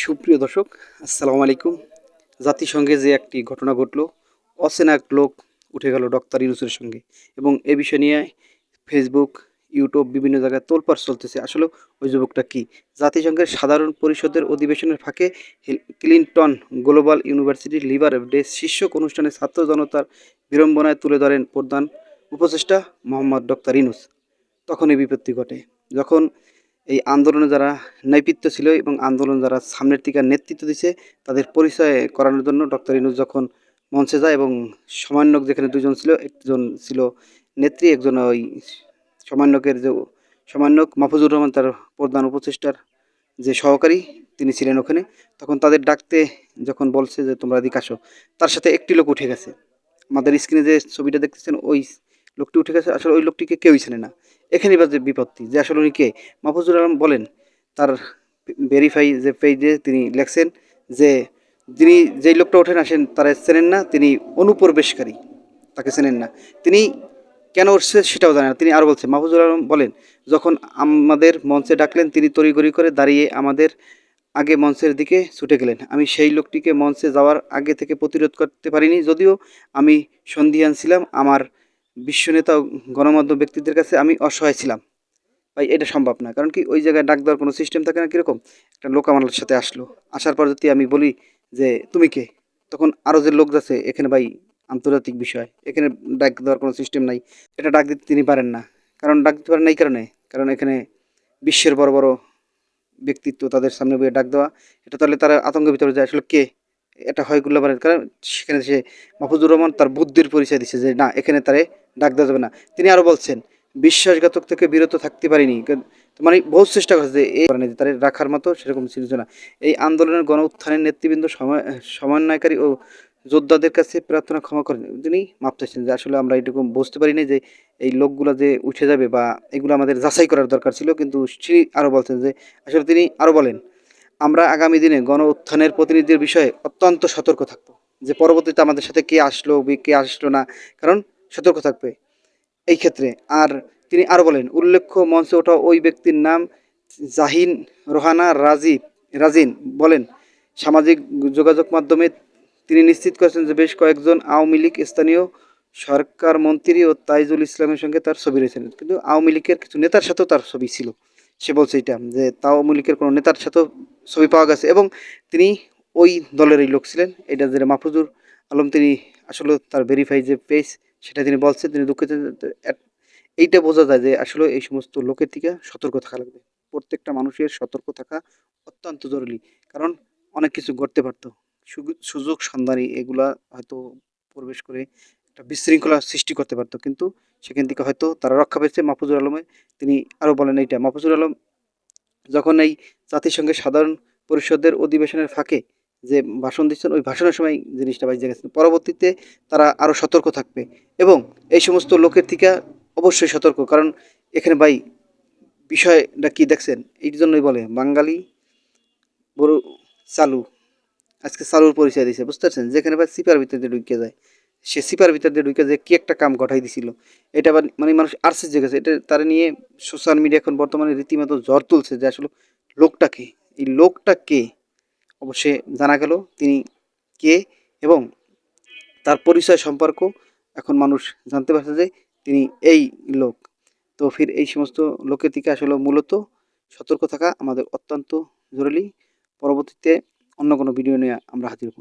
সুপ্রিয় দর্শক, আসসালামু আলাইকুম। জাতিসংঘে যে একটি ঘটনা ঘটলো, অচেনা এক লোক উঠে গেল ডক্টর ইউনূসের সঙ্গে এবং এ বিষয় নিয়ে ফেসবুক, ইউটিউব বিভিন্ন জায়গায় তোলপাড় চলতেছে। আসলে ওই যুবকটা কি? জাতিসংঘের সাধারণ পরিষদের অধিবেশনের ফাঁকে ক্লিনটন গ্লোবাল ইউনিভার্সিটির লিবার ডে শীর্ষক অনুষ্ঠানে ছাত্র জনতার বিড়ম্বনায় তুলে ধরেন প্রধান উপদেষ্টা মোহাম্মদ ডক্টর ইউনূস। তখনই বিপত্তি ঘটে। যখন এই আন্দোলনে যারা নেতৃত্ব ছিল এবং আন্দোলন যারা সামনের দিকে নেতৃত্ব দিছে তাদের পরিচয় করানোর জন্য ডক্টর ইউনূস যখন মঞ্চে যায় এবং সমন্বয়ক যেখানে দুজন ছিল, একজন ছিল নেত্রী, একজন ওই সমন্বয়কের যে সমন্বয়ক মাহফুজুর রহমান তার প্রধান উপদেষ্টার যে সহকারী তিনি ছিলেন ওখানে। তখন তাদের ডাকতে যখন বলছে যে তোমরা এদিকে আসো, তার সাথে একটি লোক উঠে গেছে। আমাদের স্ক্রিনে যে ছবিটা দেখতেছেন ওই লোকটি উঠে গেছে, আসলে ওই লোকটিকে কেউই চেনে না। এখানেই বা যে বিপত্তি যে আসলে উনি কে। মাহফুজুর আলম বলেন তার ভেরিফাই যে পেজে তিনি লেখছেন যে যিনি যেই লোকটা ওঠেন আসেন তারা চেনেন না, তিনি অনুপ্রবেশকারী, তাকে চেনেন না। তিনি কেন উঠছে সেটাও জানেন না। তিনি আরও বলছেন, মাহফুজুর আলম বলেন, যখন আমাদের মঞ্চে ডাকলেন তিনি তড়িঘড়ি করে দাঁড়িয়ে আমাদের আগে মঞ্চের দিকে ছুটে গেলেন। আমি সেই লোকটিকে মঞ্চে যাওয়ার আগে থেকে প্রতিরোধ করতে পারিনি, যদিও আমি সন্দিহান ছিলাম। আমার বিশ্বনেতা ও গণমাধ্যম ব্যক্তিদের কাছে আমি অসহায় ছিলাম। ভাই এটা সম্ভব না, কারণ কি ওই জায়গায় ডাক দেওয়ার কোনো সিস্টেম থাকে না। কীরকম একটা লোক আমার সাথে আসলো, আসার পর যদি আমি বলি যে তুমি কে, তখন আরও যে লোক যাচ্ছে এখানে ভাই আন্তর্জাতিক বিষয়, এখানে ডাক দেওয়ার কোনো সিস্টেম নাই। এটা ডাক দিতে তিনি পারেন না। কারণ ডাক দিতে পারেন না এই কারণে, কারণ এখানে বিশ্বের বড় বড় ব্যক্তিত্ব তাদের সামনে বয়ে ডাক দেওয়া, এটা তাহলে তারা আতঙ্কের ভিতরে যায় আসলে কে। এটা হয় গুল্লাবারের কারণ সেখানে সে মাহফুজুর রহমান তার বুদ্ধির পরিচয় দিচ্ছে যে না, এখানে তারে ডাক দেওয়া যাবে না। তিনি আরও বলছেন, বিশ্বাসঘাতক থেকে বিরত থাকতে পারিনি, মানে বহুত চেষ্টা করছে যে এই কারণে তাদের রাখার মতো সেরকম ছিল না। এই আন্দোলনের গণ উত্থানের নেতৃবৃন্দ সমন্বয়কারী ও যোদ্ধাদের কাছে প্রার্থনা ক্ষমা করেন। তিনি মাপ চাইছেন যে আসলে আমরা এটুকু বুঝতে পারিনি যে এই লোকগুলো যে উঠে যাবে বা এগুলো আমাদের যাচাই করার দরকার ছিল। কিন্তু তিনি আরও বলছেন যে আসলে তিনি আরও বলেন, আমরা আগামী দিনে গণ উত্থানের প্রতিনিধির বিষয়ে অত্যন্ত সতর্ক থাকবো, যে পরবর্তীতে আমাদের সাথে কে আসলো কে আসলো না, কারণ সতর্ক থাকবে এই ক্ষেত্রে। আর তিনি আরও বলেন, উল্লেখ্য মঞ্চে ওঠা ওই ব্যক্তির নাম জাহিন রোহানা রাজিন বলেন, সামাজিক যোগাযোগ মাধ্যমে তিনি নিশ্চিত করেছেন যে বেশ কয়েকজন আওয়ামী লীগ স্থানীয় সরকার মন্ত্রী ও তাইজুল ইসলামের সঙ্গে তার ছবি রয়েছেন, কিন্তু আওয়ামী লীগের কিছু নেতার সাথেও তার ছবি ছিল। সে বলছে এটা যে আওয়ামী লীগের কোনো নেতার সাথেও ছবি পাওয়া গেছে এবং তিনি ওই দলেরই লোক ছিলেন। এটা যেটা মাহফুজুর আলম তিনি আসলে তার ভেরিফাই যে পেজ সেটা তিনি বলছেন, তিনি দুঃখিত। এইটা বোঝা যায় যে আসলে এই সমস্ত লোকের থেকে সতর্ক থাকা লাগবে। প্রত্যেকটা মানুষের সতর্ক থাকা অত্যন্ত জরুরি। কারণ অনেক কিছু ঘটতে পারত। সুযোগ সন্ধানী এগুলা হয়তো প্রবেশ করে একটা বিশৃঙ্খলা সৃষ্টি করতে পারত। কিন্তু সেখান থেকে হয়তো তারা রক্ষা পেয়েছে মাহফুজুর আলমে। তিনি আরও বলেন এইটা, মাহফুজুর আলম যখন এই জাতিসংঘের সাধারণ পরিষদের অধিবেশনের ফাঁকে যে ভাষণ দিচ্ছেন, ওই ভাষণের সময় জিনিসটা বাইজে গেছে। পরবর্তীতে তারা আরও সতর্ক থাকবে এবং এই সমস্ত লোকের থেকে অবশ্যই সতর্ক। কারণ এখানে ভাই বিষয়টা কি দেখছেন, এই জন্যই বলে বাঙালি বড় চালু। আজকে চালুর পরিচয় দিয়েছে, বুঝতে পারছেন, যেখানে ভাই সিপার ভিতর দিয়ে ঢুকে যায়, সে সিপার ভিতর দিয়ে ঢুকে যায় কি একটা কাম ঘটাই দিছিল। এটা আবার মানে মানুষ আশ্চর্য গেছে, এটা তারা নিয়ে সোশ্যাল মিডিয়া এখন বর্তমানে রীতিমতো ঝড় তুলছে যে আসলে লোকটা কে, এই লোকটা কে। অবশ্যই জানা গেল তিনি কে এবং তার পরিচয় সম্পর্ক এখন মানুষ জানতে পারছে যে তিনি এই লোক। তো ফির এই সমস্ত লোকের থেকে আসলে মূলত সতর্ক থাকা আমাদের অত্যন্ত জরুরি। পরবর্তীতে অন্য কোনো ভিডিও নিয়ে আমরা হাজির হব।